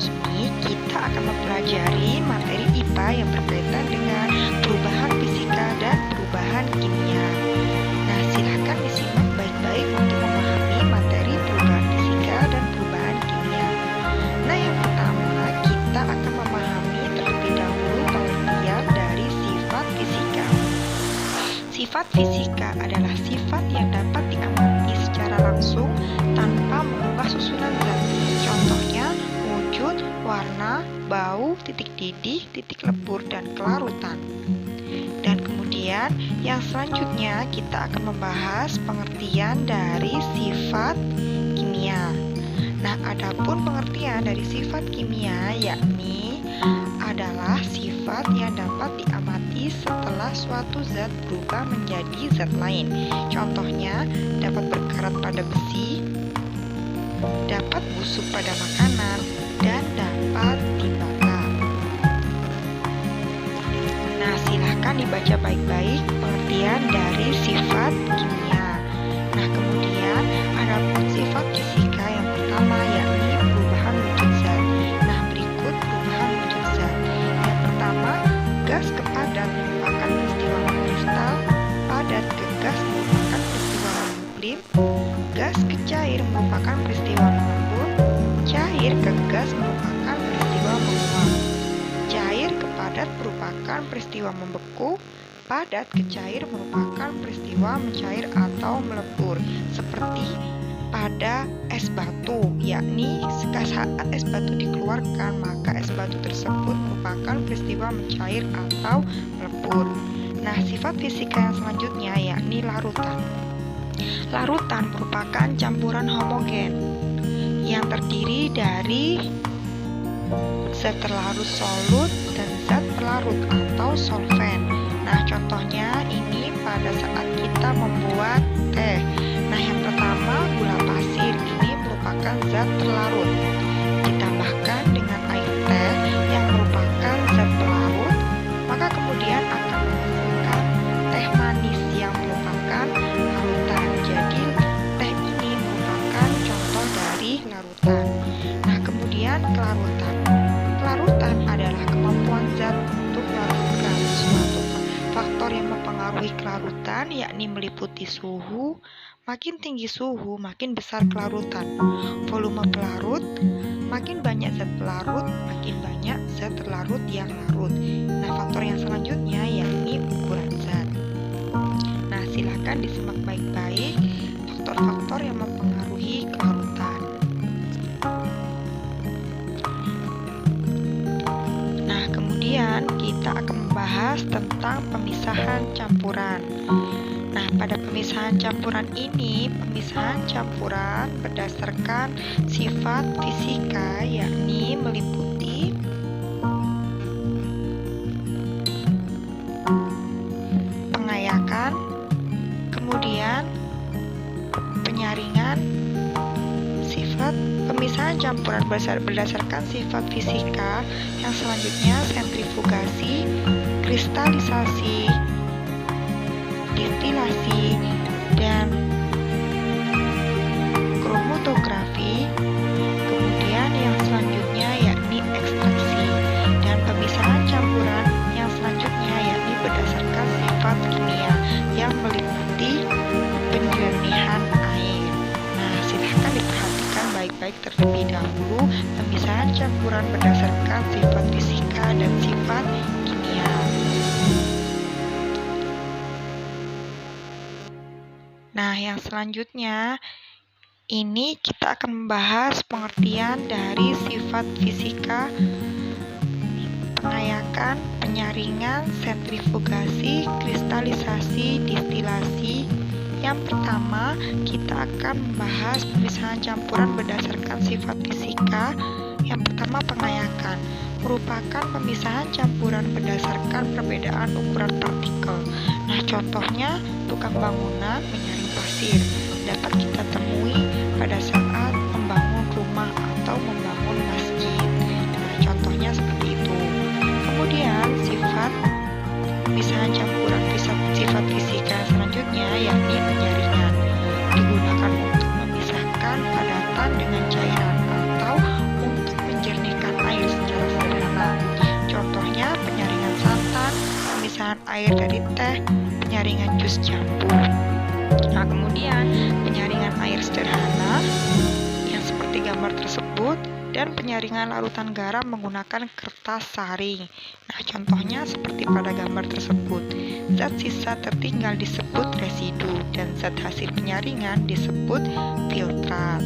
ini kita akan mempelajari materi IPA yang berkaitan dengan perubahan fisika dan perubahan kimia. Nah, silahkan disimak baik-baik untuk memahami materi perubahan fisika dan perubahan kimia. Nah, yang pertama kita akan memahami terlebih dahulu pengertian dari sifat fisika. Sifat fisika adalah sifat yang dapat diamati secara langsung tanpa mengubah susunan zat. Contohnya, wujud, warna, bau, titik didih, titik lebur, dan kelarutan. Dan kemudian yang selanjutnya kita akan membahas pengertian dari sifat kimia. Nah, adapun pengertian dari sifat kimia yakni adalah sifat yang dapat diamati setelah suatu zat berubah menjadi zat lain. Contohnya, dapat berkarat pada besi, dapat busuk pada makanan, dan dapat dibakar. Nah, silahkan dibaca baik-baik pengertian dari sifat kimia. Nah, kemudian adapun sifat fisika yang pertama yakni perubahan wujud zat. Nah, berikut perubahan wujud zat. Yang pertama, gas ke padat merupakan peristiwa kristal, padat ke gas merupakan peristiwa memblim, gas ke cair merupakan peristiwa mengembun, cair ke gas merupakan peristiwa menguap, cair ke padat merupakan peristiwa membeku, padat ke cair merupakan peristiwa mencair atau melebur, seperti pada es batu, yakni saat es batu dikeluarkan maka es batu tersebut merupakan peristiwa mencair atau melebur. Nah, sifat fisika yang selanjutnya yakni larutan. Larutan merupakan campuran homogen yang terdiri dari zat terlarut solut dan zat pelarut atau solvent. Nah, contohnya ini pada saat kita membuat teh. Nah, yang pertama gula pasir ini merupakan zat terlarut. Ditambahkan dengan air teh yang merupakan zat pelarut, maka kemudian akan menghasilkan teh manis yang merupakan larutan. Jadi, teh ini merupakan contoh dari larutan. Nah, kemudian kelarutan. Kelarutan adalah kemampuan zat untuk melarutkan suatu faktor yang mempengaruhi kelarutan, yakni meliputi suhu. Makin tinggi suhu, makin besar kelarutan. Volume pelarut, makin banyak zat pelarut, makin banyak zat terlarut yang larut. Nah, faktor yang selanjutnya yakni ukuran zat. Nah, silahkan disimak baik-baik faktor-faktor yang mempengaruhi kelarutan. Nah, kemudian kita akan membahas tentang pemisahan campuran. Nah, pada pemisahan campuran ini, pemisahan campuran berdasarkan sifat fisika yakni meliputi pengayakan, kemudian penyaringan. Sifat pemisahan campuran berdasarkan sifat fisika yang selanjutnya sentrifugasi, kristalisasi, distilasi, dan kromatografi. Kemudian yang selanjutnya yakni ekstraksi, dan pemisahan campuran yang selanjutnya yakni berdasarkan sifat kimia yang meliputi penjernihan air. Nah, silahkan diperhatikan baik-baik terlebih dahulu pemisahan campuran berdasarkan sifat fisika dan sifat kimia. Nah, yang selanjutnya ini kita akan membahas pengertian dari sifat fisika, pengayakan, penyaringan, sentrifugasi, kristalisasi, distilasi. Yang pertama, kita akan membahas pemisahan campuran berdasarkan sifat fisika. Yang pertama, pengayakan merupakan pemisahan campuran berdasarkan perbedaan ukuran partikel. Nah, contohnya tukang bangunan menyaring pasir dapat kita temui pada saat membangun rumah atau membangun masjid. Nah, contohnya seperti itu. Kemudian sifat pemisahan campuran sifat fisika selanjutnya yakni penyaringan, digunakan untuk memisahkan padatan dengan cairan atau untuk menjernihkan pemisahan air dari teh, penyaringan jus jambu. Nah, kemudian penyaringan air sederhana yang seperti gambar tersebut dan penyaringan larutan garam menggunakan kertas saring. Nah, contohnya seperti pada gambar tersebut. Zat sisa tertinggal disebut residu dan zat hasil penyaringan disebut filtrat.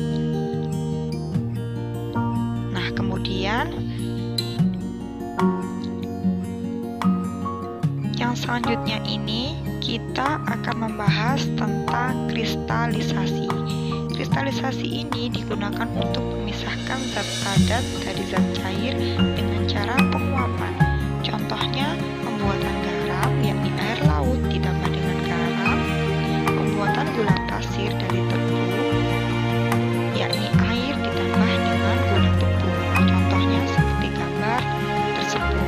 Nah, kemudian yang selanjutnya ini kita akan membahas tentang kristalisasi. Kristalisasi ini digunakan untuk memisahkan zat padat dari zat cair dengan cara penguapan. Contohnya pembuatan garam, yakni air laut ditambah dengan garam, pembuatan gula pasir dari tepung, yakni air ditambah dengan gula tepung. Contohnya seperti gambar tersebut.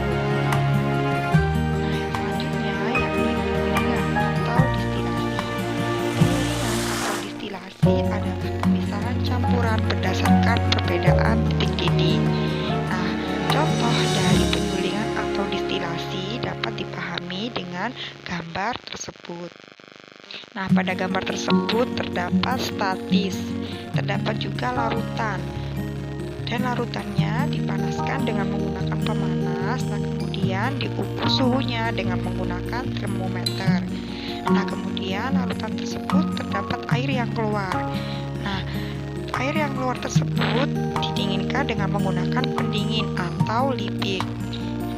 Nah, yang selanjutnya yakni penyulingan atau distilasi. Penyulingan atau distilasi adalah pemisahan campuran berdasarkan perbedaan titik didih. Nah, contoh dari penyulingan atau distilasi dapat dipahami dengan gambar tersebut. Nah, pada gambar tersebut terdapat statis, terdapat juga larutan, dan larutannya dipanaskan dengan menggunakan pemanas. Nah, kemudian diukur suhunya dengan menggunakan termometer. Nah, kemudian larutan tersebut terdapat air yang keluar. Nah, air yang keluar tersebut didinginkan dengan menggunakan pendingin atau lipik.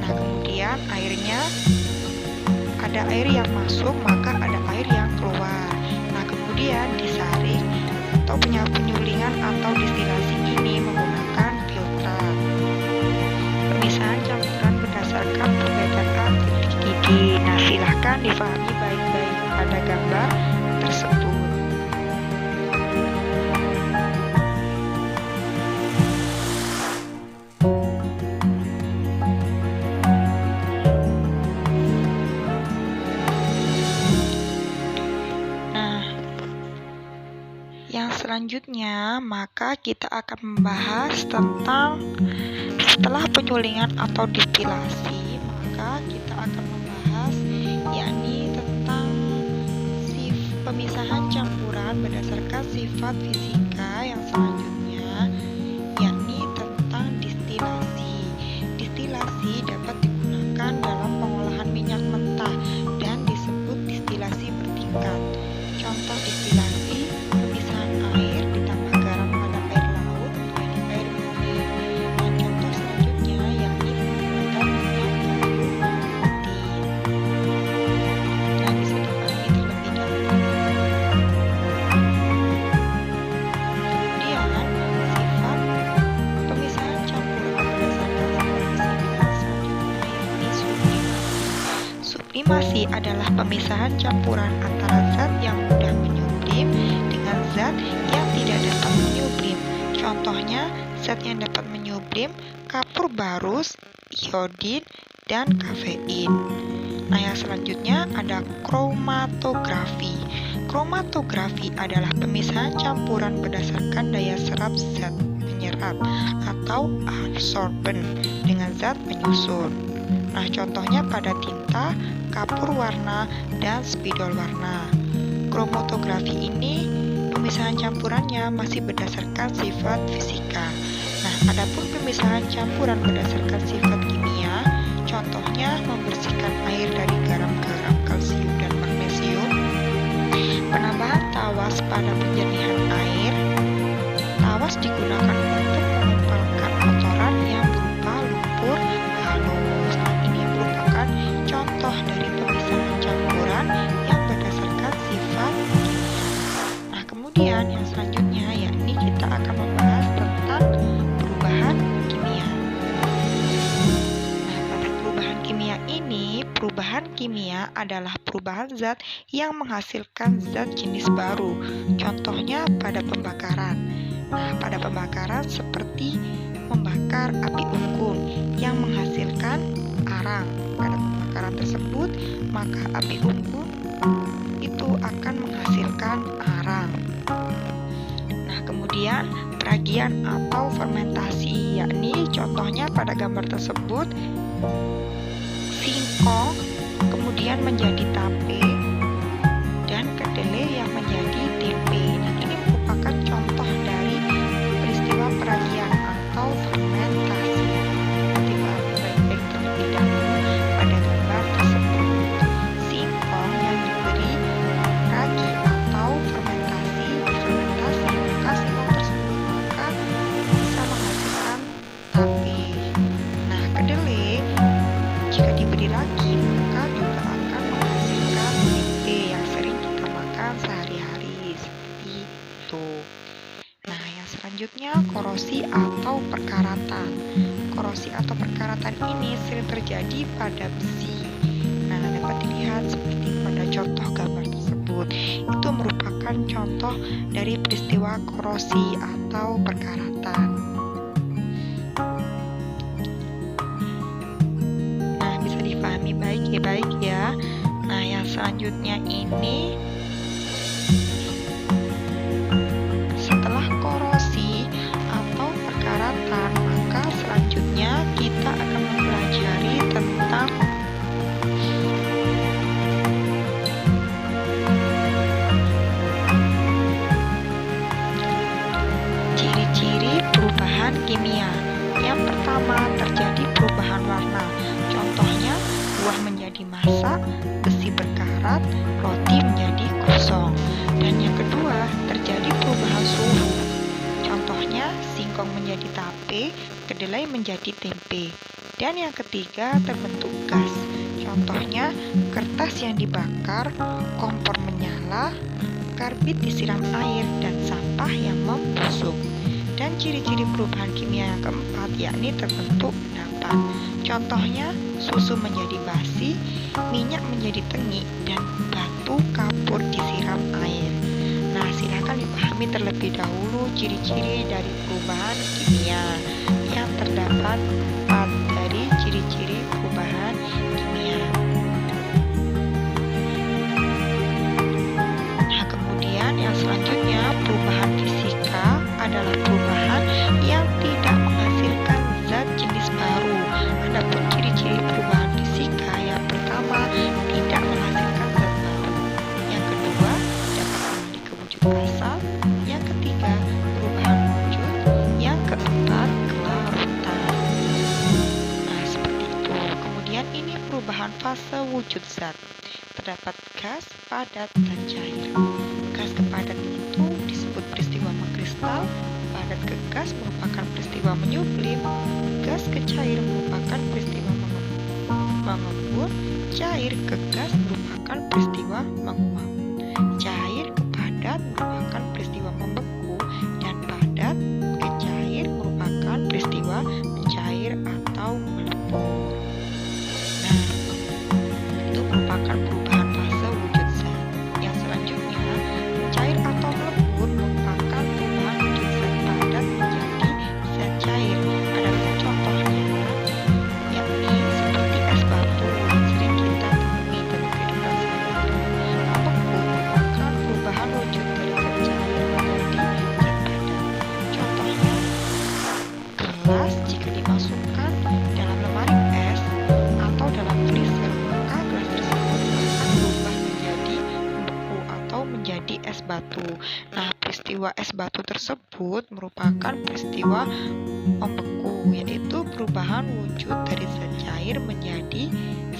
Nah, kemudian airnya ada air yang masuk, maka ada air yang keluar. Nah, kemudian disaring atau penyulingan atau distilasi ini menggunakan filtrat. Pemisahan campuran berdasarkan perbedaan titik didih. Nah, silahkan difahami baik-baik pada gambar tersebut. Yang selanjutnya, maka kita akan membahas tentang setelah penyulingan atau distilasi, maka kita akan membahas yakni tentang pemisahan campuran berdasarkan sifat fisika yang selanjutnya, yakni tentang distilasi. Distilasi dapat digunakan dalam pengolahan minyak mentah dan disebut distilasi bertingkat. Contoh distilasi pemisahan air ditambah garam pada air laut menjadi air murni. Nah, contoh selanjutnya yakni pembuatan minyak kayu putih. Nah, bisa dipahami terlebih dahulu. Kemudian sifat pemisahan campuran berdasarkan sifat fisika selanjutnya yakni sublimasi. Sublimasi adalah pemisahan campuran antara zat yang mudah menyublim dengan zat yang tidak dapat menyublim. Contohnya, zat yang dapat menyublim kapur barus, iodin, dan kafein. Nah, yang selanjutnya ada kromatografi. Kromatografi adalah pemisahan campuran berdasarkan daya serap zat penyerap atau absorben dengan zat penyusun. Nah, contohnya pada tinta, kapur warna, dan spidol warna. Kromatografi ini pemisahan campurannya masih berdasarkan sifat fisika. Nah, adapun pemisahan campuran berdasarkan sifat kimia, contohnya membersihkan air dari garam-garam kalsium dan magnesium, penambahan tawas pada penjernihan air. Tawas digunakan untuk mengumpulkan kotoran yang berupa lumpur halus. Nah, ini merupakan contoh dari pemisahan campuran yang berdasarkan sifat kimia. Nah, kemudian yang selanjutnya yakni kita akan membahas tentang perubahan kimia. Nah, pada perubahan kimia ini, perubahan kimia adalah perubahan zat yang menghasilkan zat jenis baru. Contohnya pada pembakaran. Nah, pada pembakaran seperti membakar api unggun yang menghasilkan arang. Pada pembakaran tersebut, maka api unggun itu akan menghasilkan arang. Nah, kemudian peragian atau fermentasi, yakni contohnya pada gambar tersebut singkong kemudian menjadi tape, dan kedelai yang menjadi tempe. Nah, ini merupakan contoh dari peristiwa peragian atau fermentasi. Perhatikan baik-baik terlebih dahulu pada gambar tersebut. Singkong yang diberi ragi atau fermentasi, maka singkong tersebut bisa menghasilkan tape. Nah, kedelai jika diberi ragi maka juga akan menghasilkan tempe yang sering kita makan sehari-hari, seperti itu. Nah, yang selanjutnya korosi atau perkaratan. Korosi atau perkaratan ini sering terjadi pada besi. Nah, dapat dilihat seperti pada contoh gambar tersebut. Itu merupakan contoh dari peristiwa korosi atau perkaratan. Nah, bisa dipahami baik ya. Nah, yang selanjutnya ini setelah korosi atau perkaratan, maka selanjutnya kita akan mempelajari tentang ciri-ciri perubahan kimia. Yang pertama, terjadi perubahan warna. Contohnya, buah menjadi masak, besi berkarat, roti menjadi kosong. Dan yang kedua, terjadi perubahan suhu. Contohnya, singkong menjadi tape, kedelai menjadi tempe. Dan yang ketiga, terbentuk gas. Contohnya, kertas yang dibakar, kompor menyala, karbit disiram air, dan sampah yang membusuk. Dan ciri-ciri perubahan kimia yang keempat yakni terbentuk endapan. Contohnya, susu menjadi basi, minyak menjadi tengik, dan batu kapur disiram air. Nah, silakan dipahami terlebih dahulu ciri-ciri dari perubahan kimia yang terdapat dari ciri-ciri perubahan kimia. Nah, kemudian yang selanjutnya perubahan fisika adalah perubahan yang tidak menghasilkan zat jenis baru. Adapun ciri-ciri perubahan fisika yang pertama tidak menghasilkan zat baru. Yang kedua dapat kembali ke wujud asal. Yang ketiga perubahan wujud. Yang keempat kelarutan. Nah, seperti itu. Kemudian ini perubahan fase wujud zat. Terdapat gas, padat, dan cair. Gas ke padat itu disebut peristiwa mengkristal, padat ke gas merupakan peristiwa menyublim, gas ke cair merupakan peristiwa mengembun, cair ke gas merupakan peristiwa menguap. Cair ke padat merupakan peristiwa membeku, dan padat ke cair merupakan peristiwa mencair atau melebur. Nah, itu merupakan perubahan fase wujud zat. Yang selanjutnya, cair atau melebur merupakan perubahan wujud zat padat menjadi zat cair. Adapun contohnya yakni seperti es batu yang sering kita temui dalam kehidupan sehari-hari. Membeku merupakan perubahan wujud dari zat cair menjadi zat padat. Contohnya, gelas jika dimasukkan dalam lemari es atau dalam freezer, maka gelas tersebut akan berubah menjadi membeku atau menjadi es batu. Nah, peristiwa es batu tersebut merupakan peristiwa membeku, yaitu perubahan wujud dari zat cair menjadi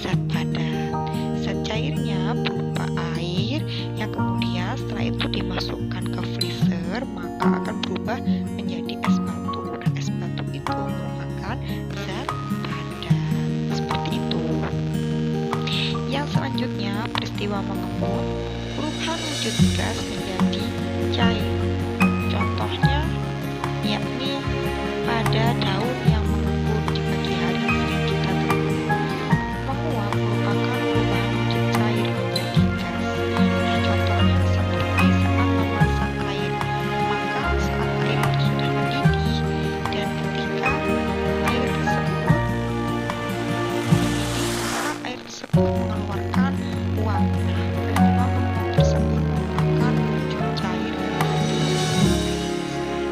zat padat. Zat cairnya berupa air yang kemudian setelah itu dimasukkan ke freezer, maka akan berubah menjadi es batu. Nah, es batu itu merupakan zat padat. Seperti itu. Yang selanjutnya, peristiwa mengembun, perubahan wujud gas menjadi cair. Contohnya yakni pada daun yang mengembun di pagi hari sering kita temui. Menguap merupakan perubahan wujud cair menjadi gas. Nah, contohnya seperti saat memasak air, maka saat air itu sudah mendidih dan ketika air tersebut mendidih, maka air tersebut mengeluarkan uap. Nah, peristiwa menguap tersebut merupakan wujud cair.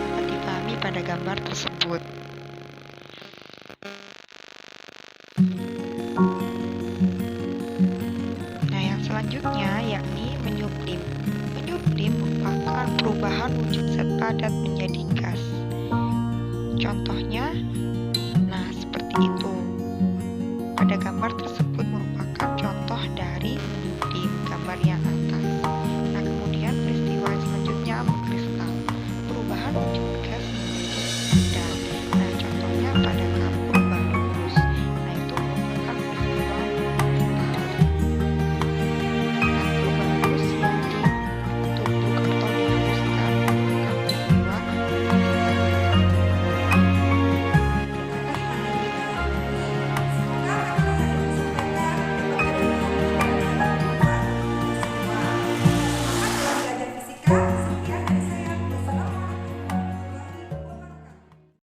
Dapat dipahami pada gambar tersebut. selanjutnya yakni menyublim. Menyublim merupakan perubahan wujud zat padat menjadi gas. Contohnya, nah seperti itu.